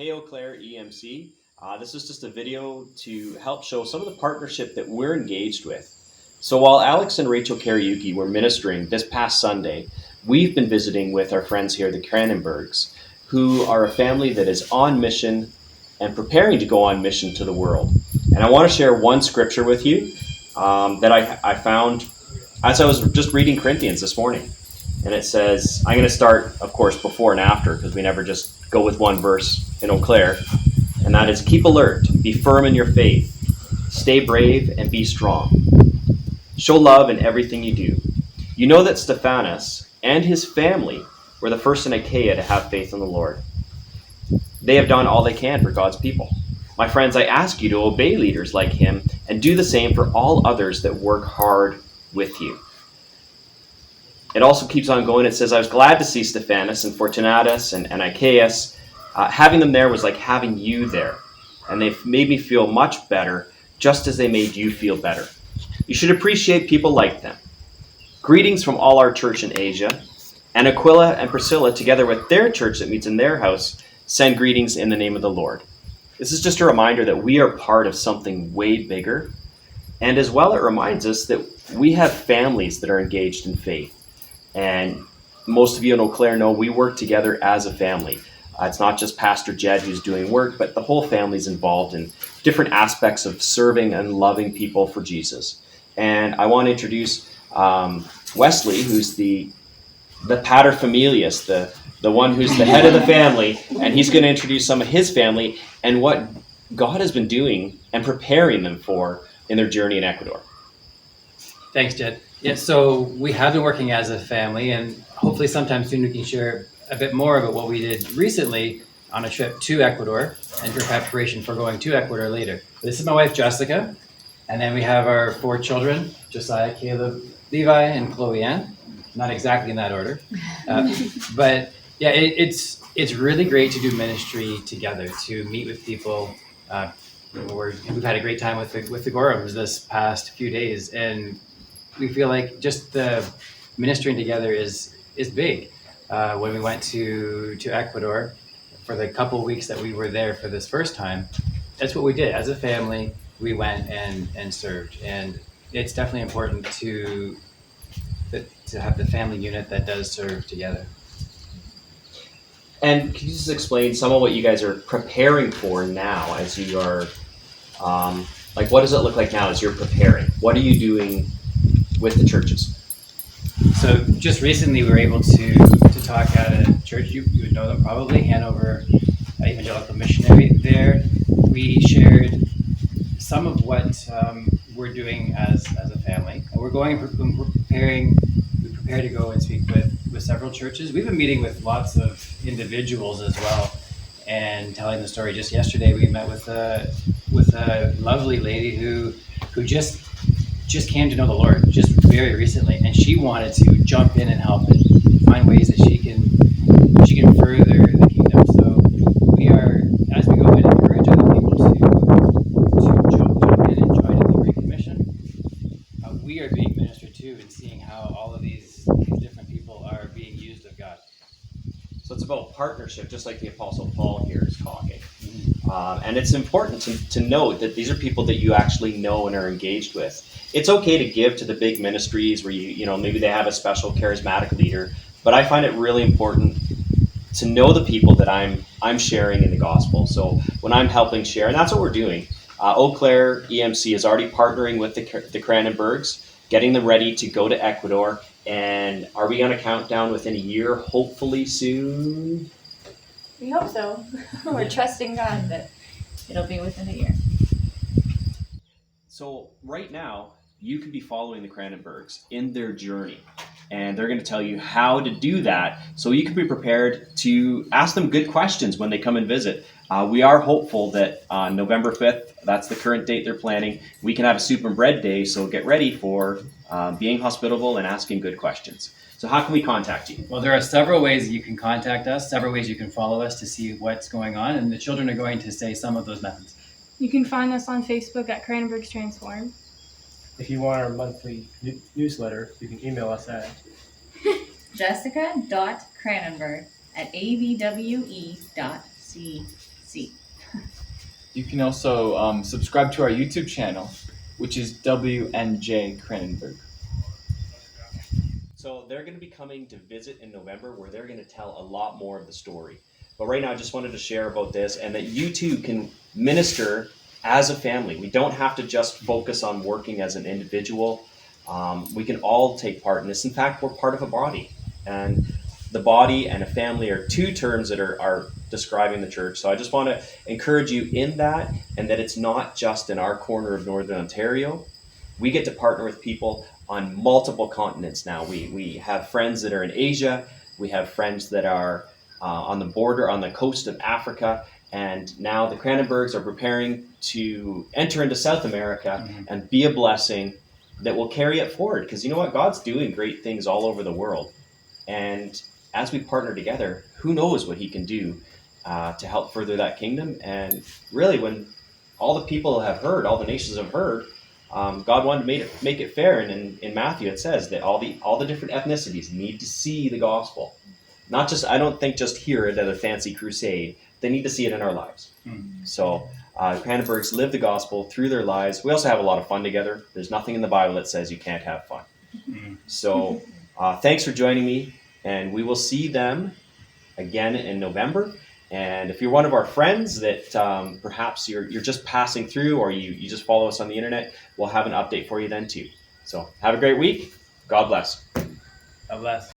Hey Eau Claire EMC. This is just a video to help show some of the partnership that we're engaged with. So while Alex and Rachel Kariuki were ministering this past Sunday, we've been visiting with our friends here, the Kranenburgs, who are a family that is on mission and preparing to go on mission to the world. And I want to share one scripture with you that I found as I was just reading Corinthians this morning. And it says, I'm going to start, of course, before and after, because we never just go with one verse in Eau Claire. And that is, keep alert, be firm in your faith, stay brave, and be strong. Show love in everything you do. You know that Stephanas and his family were the first in Achaia to have faith in the Lord. They have done all they can for God's people. My friends, I ask you to obey leaders like him and do the same for all others that work hard with you. It also keeps on going. It says, I was glad to see Stephanas and Fortunatus and Achaeus. Having them there was like having you there. And they've made me feel much better, just as they made you feel better. You should appreciate people like them. Greetings from all our church in Asia. And Aquila and Priscilla, together with their church that meets in their house, send greetings in the name of the Lord. This is just a reminder that we are part of something way bigger. And as well, it reminds us that we have families that are engaged in faith. And most of you in Eau Claire know we work together as a family. It's not just Pastor Jed who's doing work, but the whole family's involved in different aspects of serving and loving people for Jesus. And I want to introduce Wesley, who's the paterfamilias, the one who's the head of the family, and he's going to introduce some of his family and what God has been doing and preparing them for in their journey in Ecuador. Thanks, Jed. Yeah, so we have been working as a family, and hopefully sometime soon we can share a bit more about what we did recently on a trip to Ecuador and for preparation for going to Ecuador later. This is my wife, Jessica, and then we have our 4 children, Josiah, Caleb, Levi, and Chloe Ann. Not exactly in that order. But yeah, it's really great to do ministry together, to meet with people. We've had a great time with the Gorhams this past few days, and we feel like just the ministering together is big. When we went to Ecuador for the couple weeks that we were there for this first time, that's what we did as a family. We went and served, and it's definitely important to have the family unit that does serve together. And can you just explain some of what you guys are preparing for now as you are, what does it look like now as you're preparing? What are you doing with the churches? So just recently we were able to talk at a church, you would know them probably, Hanover Evangelical Missionary. There we shared some of what we're doing as a family. And we're prepared to go and speak with several churches. We've been meeting with lots of individuals as well and telling the story. Just yesterday we met with a lovely lady who just came to know the Lord just very recently, and she wanted to jump in and help and find ways that she can further the kingdom. So we are, as we go and encourage other people to jump in and join in the Great Commission, we are being ministered to and seeing how all of these different people are being used of God. So it's about partnership, just like the Apostle Paul here is talking. And it's important to note that these are people that you actually know and are engaged with. It's okay to give to the big ministries where you maybe they have a special charismatic leader, but I find it really important to know the people that I'm sharing in the gospel. So when I'm helping share, and that's what we're doing. Eau Claire EMC is already partnering with the Kranenburgs, getting them ready to go to Ecuador. And are we on a countdown within a year, hopefully soon? We hope so. We're trusting God that it'll be within a year. So right now, you can be following the Kranenburgs in their journey. And they're going to tell you how to do that so you can be prepared to ask them good questions when they come and visit. We are hopeful that on November 5th, that's the current date they're planning, we can have a soup and bread day, so get ready for being hospitable and asking good questions. So how can we contact you? Well, there are several ways that you can contact us, several ways you can follow us to see what's going on, and the children are going to say some of those methods. You can find us on Facebook at Kranenburg's Transform. If you want our monthly newsletter, you can email us at Jessica.Kranenburg@avwe.cc. You can also subscribe to our YouTube channel, which is WNJ Kranenburg. So they're going to be coming to visit in November where they're going to tell a lot more of the story. But right now I just wanted to share about this and that you too can minister as a family. We don't have to just focus on working as an individual. We can all take part in this. In fact, we're part of a body. And the body and a family are two terms that are describing the church. So I just want to encourage you in that, and that it's not just in our corner of Northern Ontario. We get to partner with people on multiple continents now. We have friends that are in Asia. We have friends that are on the border, on the coast of Africa. And now the Kranenburgs are preparing to enter into South America and be a blessing that will carry it forward. Because you know what? God's doing great things all over the world. And as we partner together, who knows what he can do to help further that kingdom. And really, when all the people have heard, all the nations have heard, God wanted to make it fair, and in Matthew it says that all the different ethnicities need to see the gospel. Not just, I don't think just hear it at a fancy crusade. They need to see it in our lives. So Kranenburgs live the gospel through their lives. We also have a lot of fun together. There's nothing in the Bible that says you can't have fun. So thanks for joining me, and we will see them again in November. And if you're one of our friends that perhaps you're just passing through, or you just follow us on the internet, we'll have an update for you then too. So have a great week. God bless. God bless.